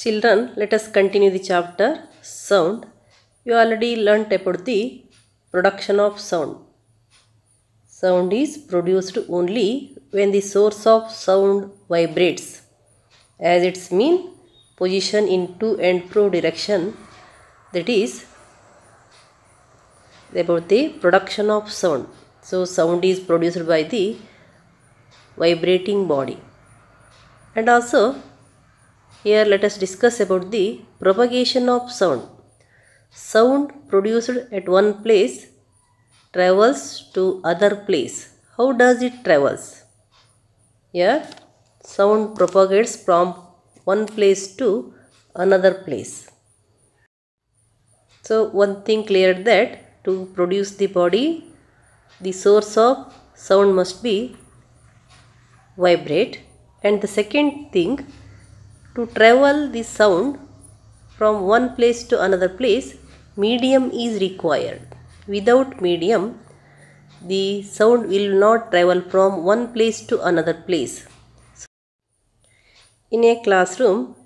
Children, let us continue the chapter sound. You already learnt about the production of sound. Sound is produced only when the source of sound vibrates, as its mean position in to and fro direction. That is about the production of sound. So sound is produced by the vibrating body. And also here let us discuss about the propagation of sound. Sound produced at one place travels to other place. How does it travels? Here sound propagates from one place to another place. So one thing clear that to produce the body, the source of sound must be vibrate, and the second thing, to travel the sound from one place to another place, medium is required. Without medium, the sound will not travel from one place to another place. In a classroom,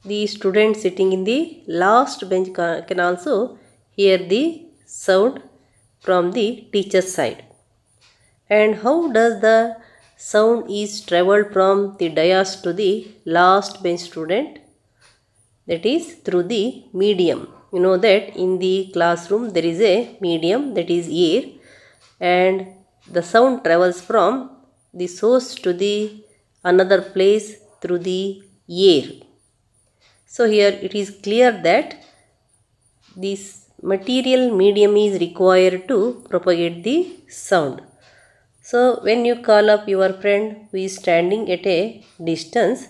the student sitting in the last bench can also hear the sound from the teacher's side. And how does the sound is travelled from the dais to the last bench student? That is through the medium. You know that in the classroom there is a medium, that is air, and the sound travels from the source to the another place through the air. So here it is clear that this material medium is required to propagate the sound. So when you call up your friend who is standing at a distance,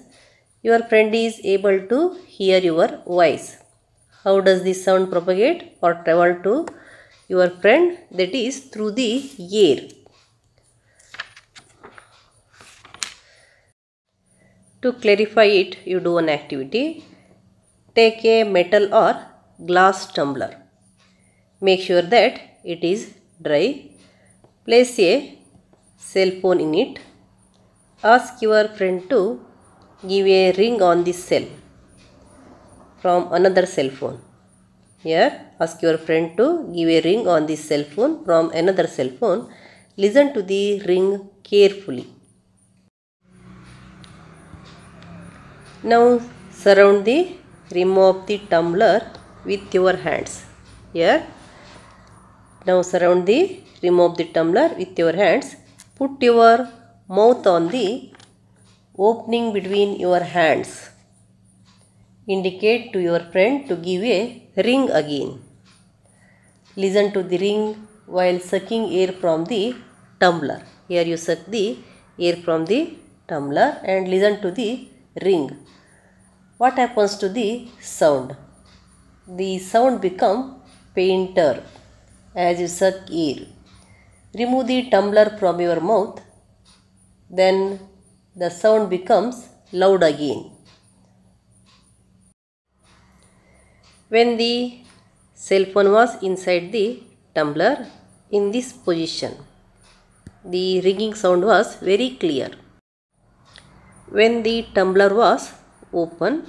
your friend is able to hear your voice. How does this sound propagate or travel to your friend? That is through the air. To clarify it, you do an activity. Take a metal or glass tumbler. Make sure that it is dry. Place a cell phone in it. Ask your friend to give a ring on this cell from another cell phone. Here, ask your friend to give a ring on this cell phone from another cell phone. Listen to the ring carefully. Now surround the rim of the tumbler with your hands. Here, now surround the rim of the tumbler with your hands. Put your mouth on the opening between your hands. Indicate to your friend to give a ring again. Listen to the ring while sucking air from the tumbler. Here you suck the air from the tumbler and listen to the ring. What happens to the sound? The sound becomes fainter as you suck air. Remove the tumbler from your mouth, then the sound becomes loud again. When the cell phone was inside the tumbler in this position, the ringing sound was very clear. When the tumbler was open,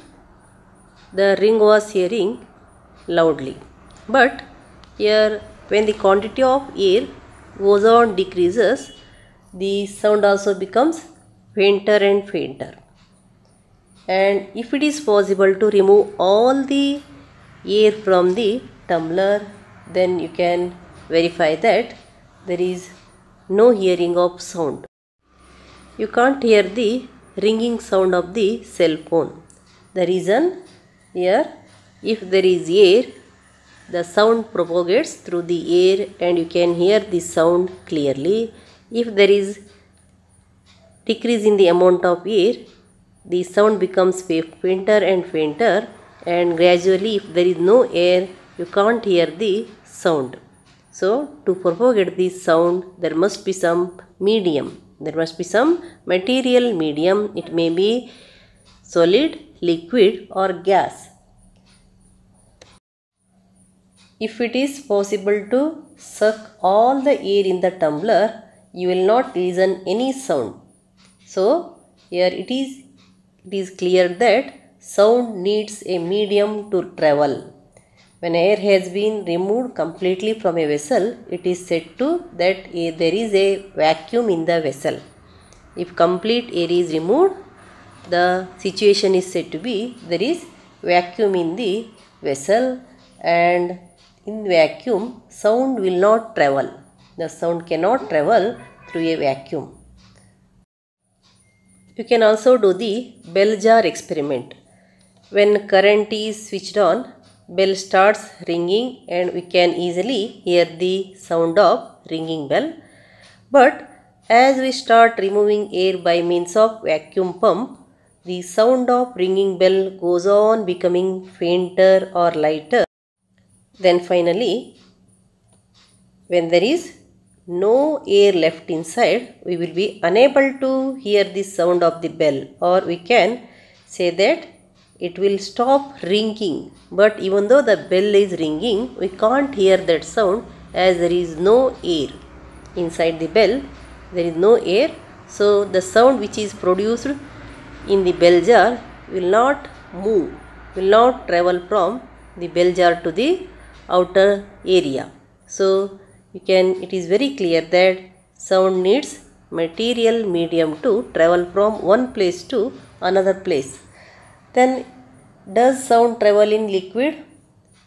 the ring was hearing loudly. But here, when the quantity of air goes on decreases, the sound also becomes fainter and fainter. And if it is possible to remove all the air from the tumbler, then you can verify that there is no hearing of sound. You can't hear the ringing sound of the cell phone. The reason, here, if there is air, the sound propagates through the air and you can hear the sound clearly. If there is decrease in the amount of air, the sound becomes fainter and fainter, and gradually if there is no air, you can't hear the sound. So to propagate this sound, there must be some medium. There must be some material medium. It may be solid, liquid or gas. If it is possible to suck all the air in the tumbler, you will not listen any sound. So here it is clear that sound needs a medium to travel. When air has been removed completely from a vessel, it is said to that there is a vacuum in the vessel. If complete air is removed, the situation is said to be there is vacuum in the vessel, and in vacuum sound will not travel. The sound cannot travel through a vacuum. You can also do the bell jar experiment. When current is switched on, bell starts ringing and we can easily hear the sound of ringing bell. But as we start removing air by means of vacuum pump, the sound of ringing bell goes on becoming fainter or lighter. Then finally, when there is no air left inside, we will be unable to hear the sound of the bell, or we can say that it will stop ringing. But even though the bell is ringing, we can't hear that sound as there is no air inside the bell. There is no air, so the sound which is produced in the bell jar will not move, will not travel from the bell jar to the outer area. So it is very clear that sound needs material medium to travel from one place to another place. Then does sound travel in liquid?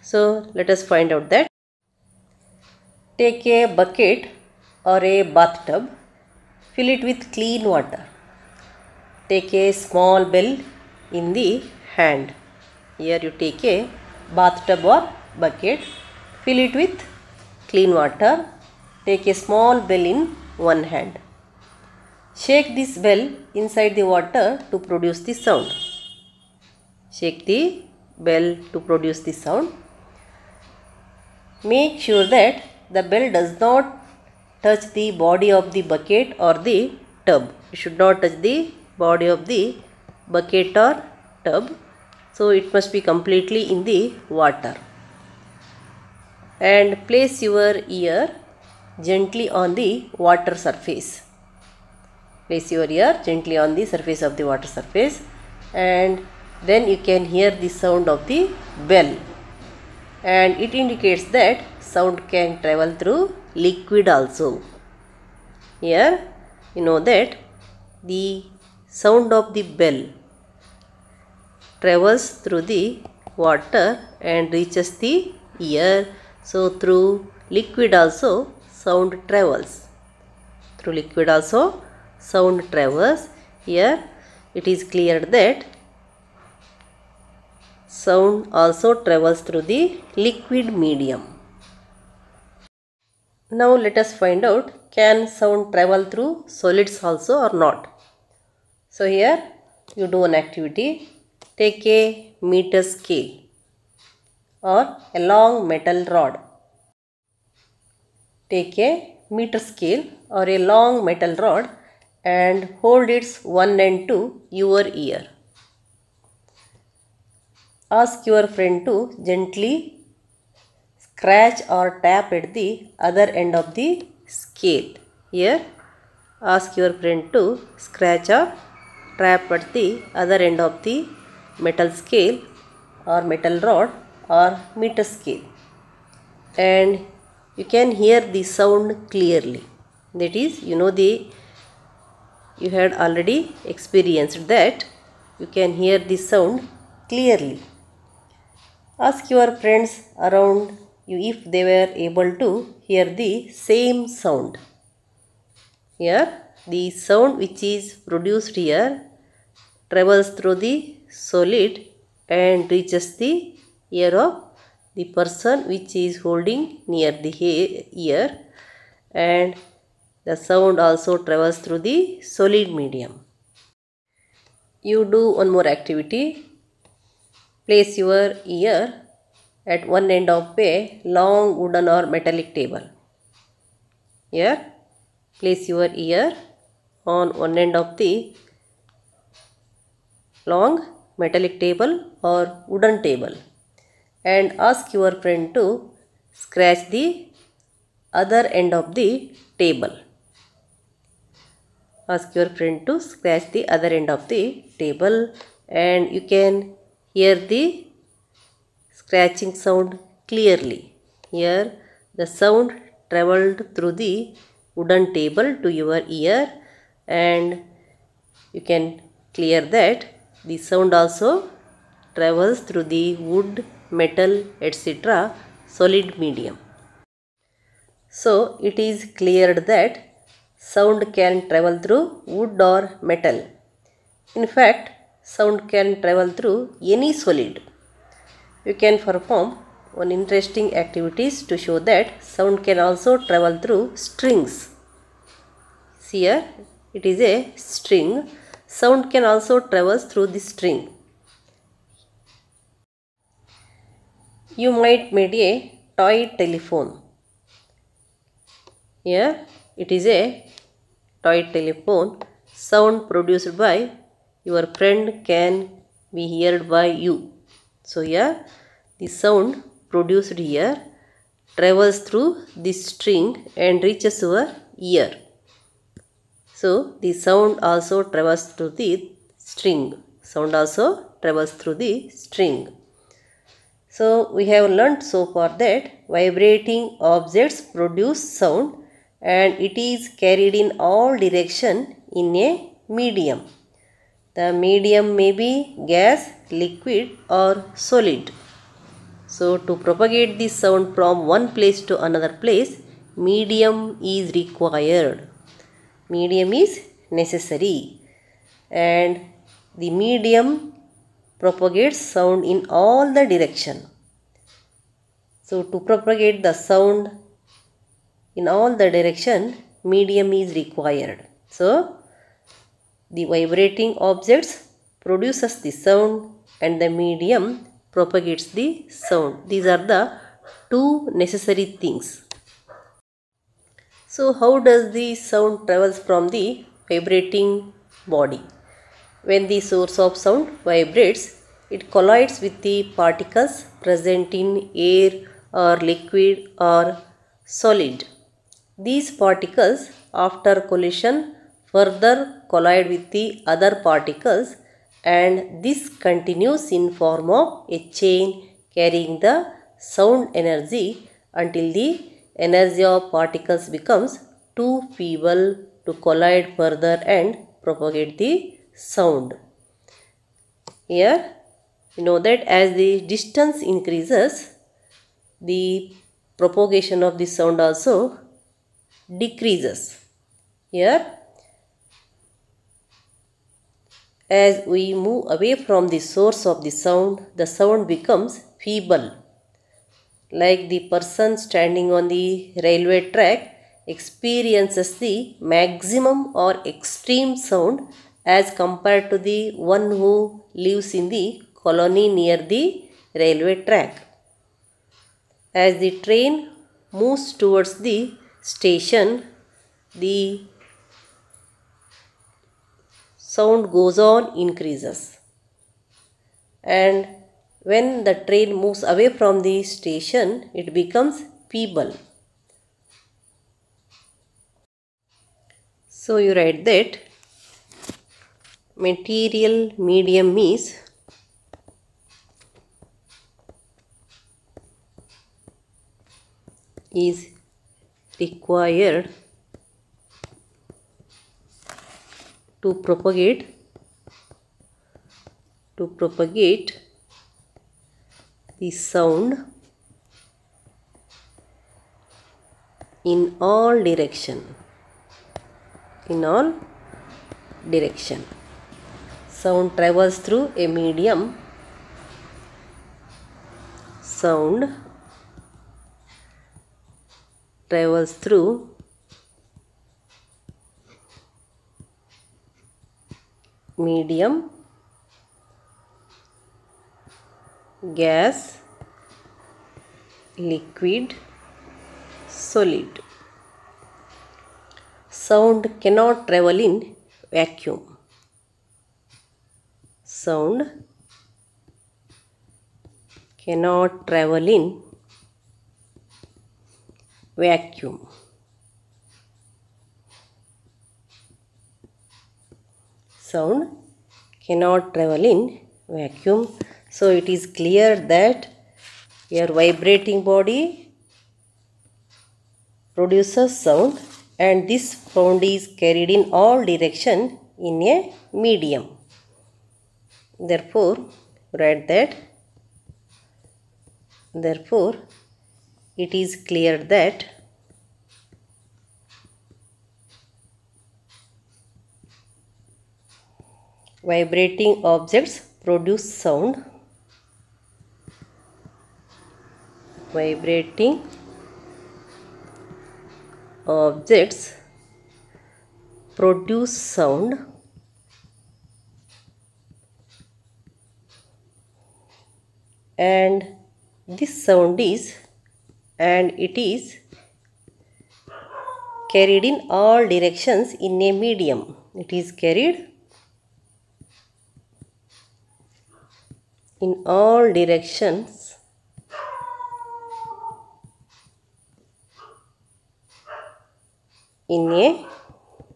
So let us find out that. Take a bucket or a bathtub, fill it with clean water. Take a small bell in the hand. Here you take a bathtub or bucket, fill it with clean water. Take a small bell in one hand. Shake this bell inside the water to produce the sound. Shake the bell to produce the sound. Make sure that the bell does not touch the body of the bucket or the tub. It should not touch the body of the bucket or tub. So it must be completely in the water. And place your ear gently on the water surface. Place your ear gently on the surface of the water surface, and then you can hear the sound of the bell, and it indicates that sound can travel through liquid also. Here you know that the sound of the bell travels through the water and reaches the ear. So through liquid also sound travels. Through liquid also sound travels. Here it is clear that sound also travels through the liquid medium. Now let us find out, can sound travel through solids also or not? So here you do an activity. Take a meter scale or a long metal rod. Take a meter scale or a long metal rod and hold its one end to your ear. Ask your friend to gently scratch or tap at the other end of the scale. Here ask your friend to scratch or tap at the other end of the metal scale or metal rod or meter scale, and you can hear the sound clearly. That is, you had already experienced that you can hear the sound clearly. Ask your friends around you if they were able to hear the same sound. Here the sound which is produced here travels through the solid and reaches the ear of the person which is holding near the ear, and the sound also travels through the solid medium. You do one more activity. Place your ear at one end of a long wooden or metallic table. Here place your ear on one end of the long metallic table or wooden table and ask your friend to scratch the other end of the table. Ask your friend to scratch the other end of the table, and you can hear the scratching sound clearly. Here the sound traveled through the wooden table to your ear, and you can clear that the sound also travels through the wood, metal, etc. solid medium. So it is cleared that sound can travel through wood or metal. In fact, sound can travel through any solid. You can perform one interesting activities to show that sound can also travel through strings. See here, it is a string. Sound can also travel through the string. You might made a toy telephone. Here it is a toy telephone. Sound produced by your friend can be heard by you. So here the sound produced here travels through this string and reaches your ear. So the sound also travels through the string. Sound also travels through the string. So we have learnt so far that vibrating objects produce sound, and it is carried in all direction in a medium. The medium may be gas, liquid or solid. So to propagate this sound from one place to another place, medium is required. Medium is necessary, and the medium propagates sound in all the direction. So to propagate the sound in all the direction, medium is required. So the vibrating objects produces the sound and the medium propagates the sound. These are the two necessary things. So how does the sound travels from the vibrating body? When the source of sound vibrates, it collides with the particles present in air or liquid or solid. These particles, after collision, further collide with the other particles, and this continues in form of a chain carrying the sound energy until the energy of particles becomes too feeble to collide further and propagate the sound. Here you know that as the distance increases, the propagation of the sound also decreases. Here as we move away from the source of the sound becomes feeble. Like the person standing on the railway track experiences the maximum or extreme sound as compared to the one who lives in the colony near the railway track. As the train moves towards the station, the sound goes on increases, and when the train moves away from the station, it becomes feeble. So you write that material medium is required to propagate the sound in all direction. Sound travels through a medium. Sound travels through medium, gas, liquid, solid. Sound cannot travel in vacuum. Sound cannot travel in vacuum. Sound cannot travel in vacuum. So it is clear that your vibrating body produces sound, and this sound is carried in all directions in a medium. Therefore, write that. Therefore, it is clear that vibrating objects produce sound. Vibrating objects produce sound, and this sound is, and it is carried in all directions in a medium. It is carried in all directions in a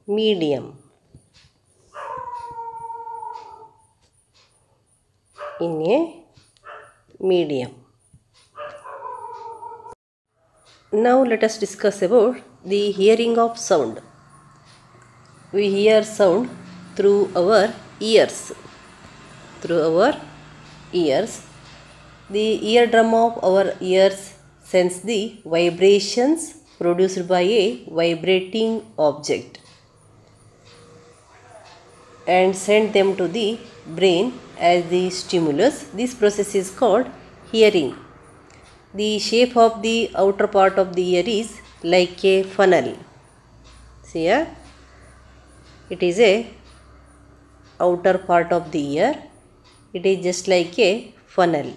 medium. In a medium. Now let us discuss about the hearing of sound. We hear sound through our ears. Through our ears. The eardrum of our ears sense the vibrations produced by a vibrating object and send them to the brain as the stimulus. This process is called hearing. The shape of the outer part of the ear is like a funnel. See here, it is a outer part of the ear. It is just like a funnel.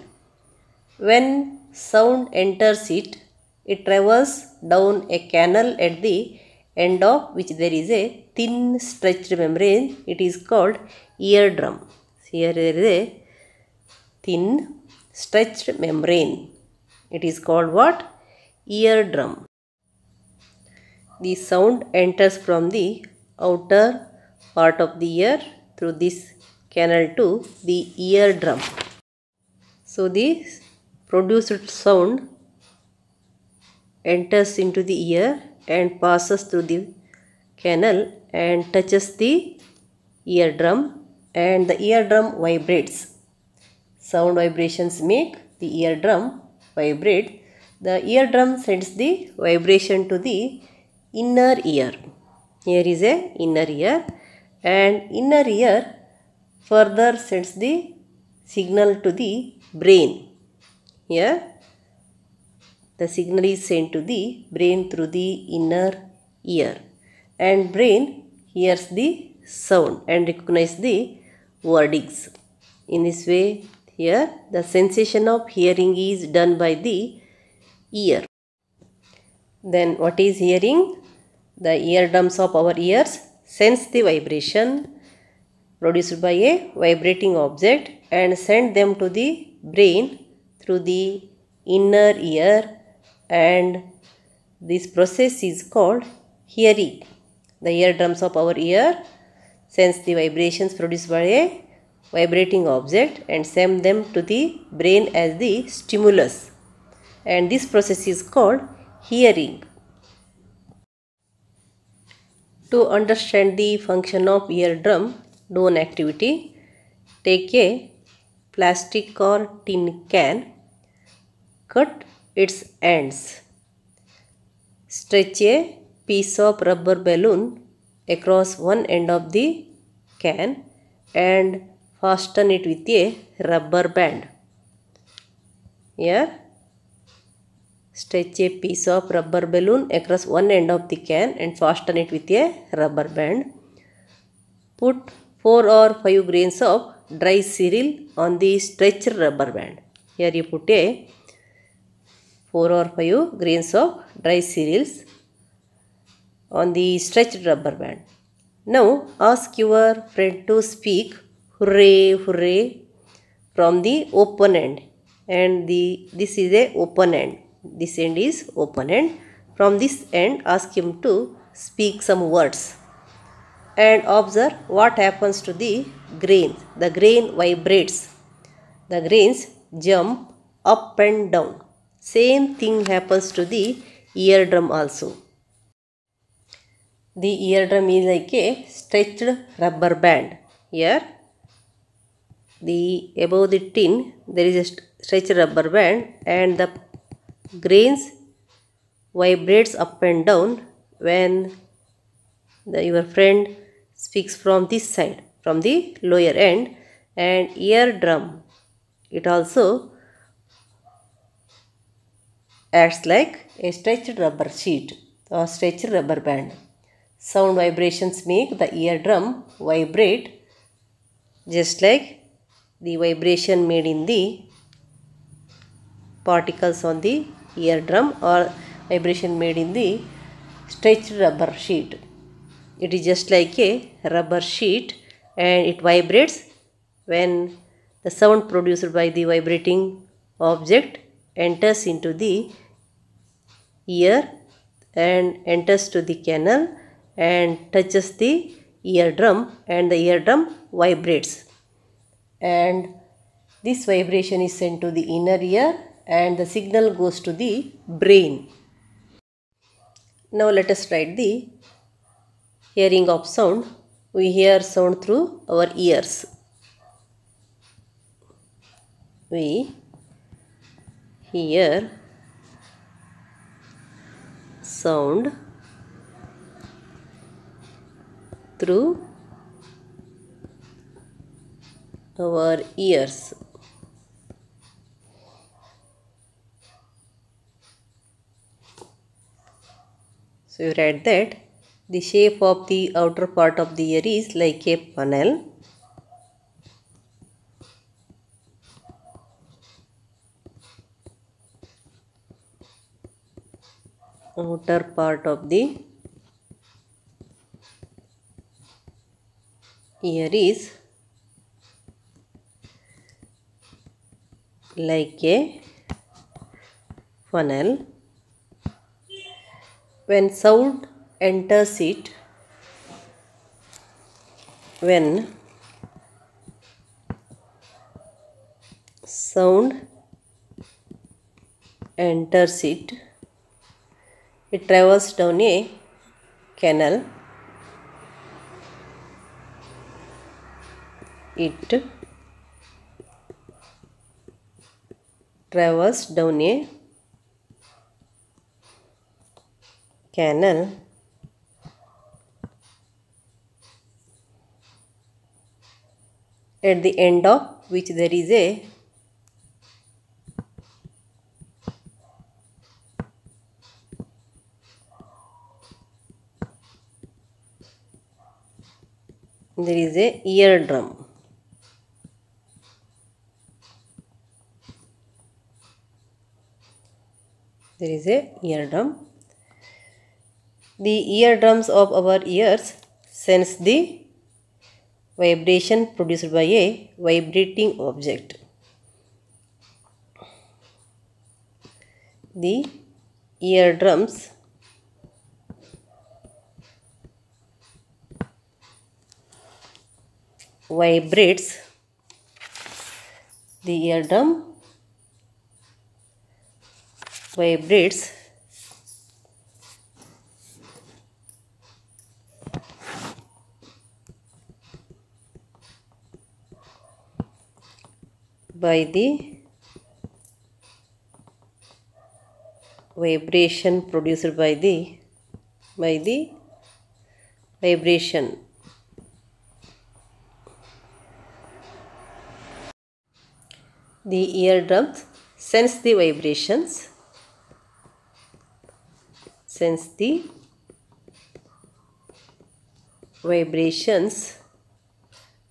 When sound enters it, it travels down a canal at the end of which there is a thin stretched membrane. It is called eardrum. Here there is a thin stretched membrane. It is called what? Eardrum. The sound enters from the outer part of the ear through this canal to the eardrum. So the produced sound enters into the ear and passes through the canal and touches the eardrum, and the eardrum vibrates. Sound vibrations make the eardrum vibrate. The eardrum sends the vibration to the inner ear. Here is a inner ear, and inner ear further sends the signal to the brain. Here the signal is sent to the brain through the inner ear, and brain hears the sound and recognizes the wordings. In this way, here the sensation of hearing is done by the ear. Then what is hearing? The eardrums of our ears sense the vibration produced by a vibrating object and send them to the brain through the inner ear, and this process is called hearing. The eardrums of our ear sense the vibrations produced by a vibrating object and send them to the brain as the stimulus, and this process is called hearing. To understand the function of eardrum, do an activity. Take a plastic or tin can, cut its ends. Stretch a piece of rubber balloon across one end of the can and fasten it with a rubber band. Here, stretch a piece of rubber balloon across one end of the can and fasten it with a rubber band. Put 4 or 5 grains of dry cereal on the stretched rubber band. Here you put a 4 or 5 grains of dry cereals on the stretched rubber band. Now ask your friend to speak hooray, hooray from the open end, and this is a open end. This end is open end. From this end, ask him to speak some words and observe what happens to the grain. The grain vibrates. The grains jump up and down. Same thing happens to the eardrum also. The eardrum is like a stretched rubber band. Here, above the tin there is a stretched rubber band, and the grains vibrates up and down when your friend speaks from this side, from the lower end. And eardrum, it also acts like a stretched rubber sheet or stretched rubber band. Sound vibrations make the eardrum vibrate just like the vibration made in the particles on the eardrum or vibration made in the stretched rubber sheet. It is just like a rubber sheet, and it vibrates when the sound produced by the vibrating object enters into the ear and enters to the canal and touches the eardrum, and the eardrum vibrates, and this vibration is sent to the inner ear and the signal goes to the brain. Now let us write the hearing of sound. We hear sound through our ears. We hear sound through our ears. So you write that the shape of the outer part of the ear is like a funnel. Outer part of the ear is like a funnel. When sound enters it, when sound enters it, it travels down a canal. It travels down a canal at the end of which there is a eardrum. There is a eardrum. The eardrums of our ears sense the vibration produced by a vibrating object. The eardrums vibrates. The eardrum vibrates by the vibration produced by the vibration. The eardrums sense the vibrations,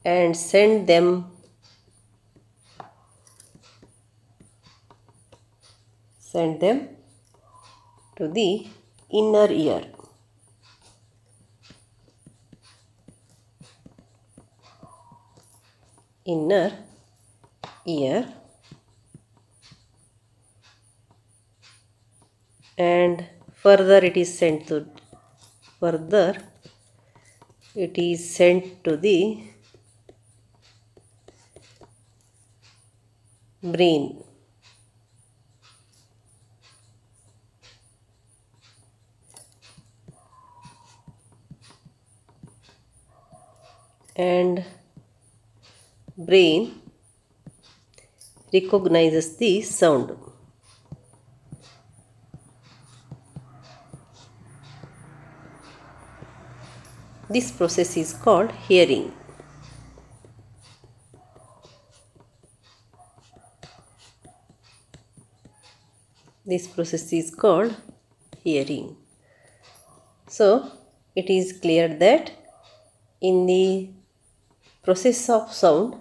and send them to the inner ear. And further it is sent to the brain. And brain recognizes the sound. This process is called hearing. This process is called hearing. So, it is clear that in the process of sound,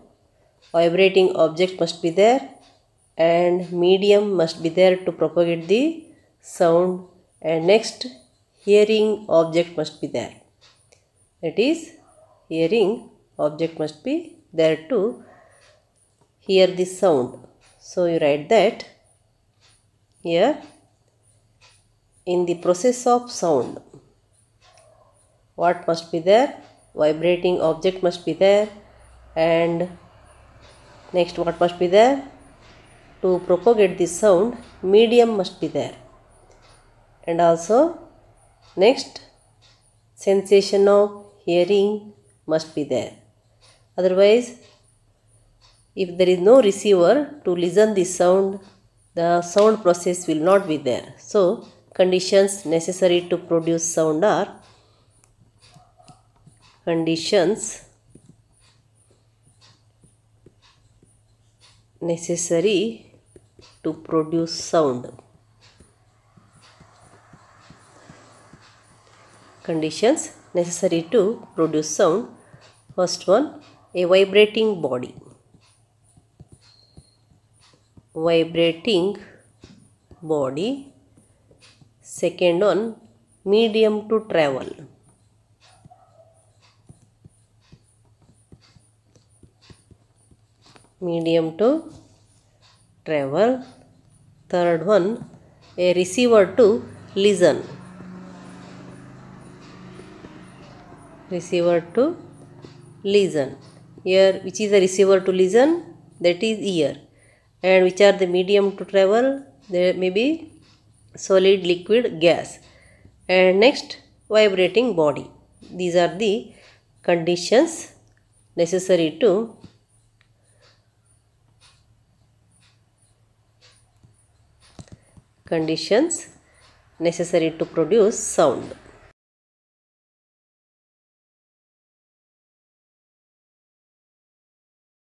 vibrating object must be there and medium must be there to propagate the sound, and next hearing object must be there. That is, hearing object must be there to hear the sound. So you write that here, in the process of sound, what must be there? Vibrating object must be there, and next what must be there? To propagate the sound, medium must be there, and also next sensation of hearing must be there. Otherwise, if there is no receiver to listen the sound, the sound process will not be there. So, conditions necessary to produce sound are conditions necessary to produce sound. Conditions necessary to produce sound. First one, a vibrating body. Vibrating body. Second one, medium to travel. Medium to travel. Third one, a receiver to listen. Receiver to listen. Here, which is the receiver to listen? That is ear. And which are the medium to travel? There may be solid, liquid, gas. And next, vibrating body. These are the conditions necessary to produce sound.